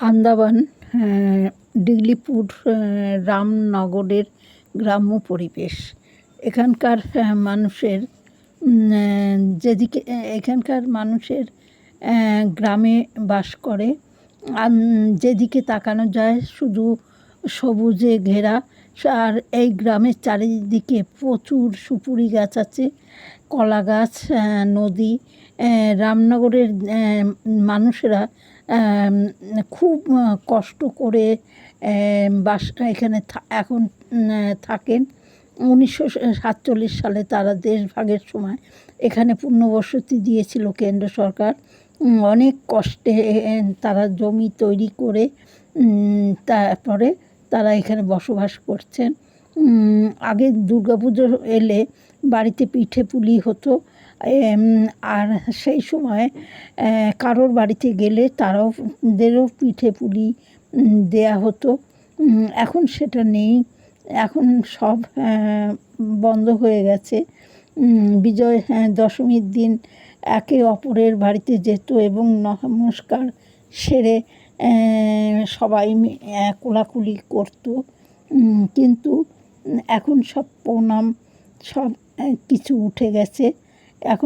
আন্দামান ডিগলিপুর রামনগরের গ্রাম্য পরিবেশ। এখানকার মানুষের যেদিকে এখানকার মানুষের গ্রামে বাস করে। যেদিকে তাকানো যায় শুধু সবুজে ঘেরা। আর এই গ্রামের চারিদিকে প্রচুর সুপুরি গাছ আছে, কলা গাছ, নদী। রামনগরের মানুষেরা খুব কষ্ট করে এখানে এখন থাকেন। 1947 সালে তারা দেশভাগের সময় এখানে পুনর্বসতি দিয়েছিল কেন্দ্র সরকার। অনেক কষ্টে তারা জমি তৈরি করে তারপরে তারা এখানে বসবাস করছেন। আগে দুর্গাপুজো এলে বাড়িতে পিঠে পুলি হতো, আর সেই সময় কারোর বাড়িতে গেলে তাদেরও পিঠে পুলি দেয়া হতো। এখন সেটা নেই, এখন সব বন্ধ হয়ে গেছে। বিজয় দশমীর দিন একে অপরের বাড়িতে যেত এবং নমস্কার সেরে সবাই কোলাকুলি করতো। কিন্তু এখন সব প্রণাম সব কিছু উঠে গেছে। এখন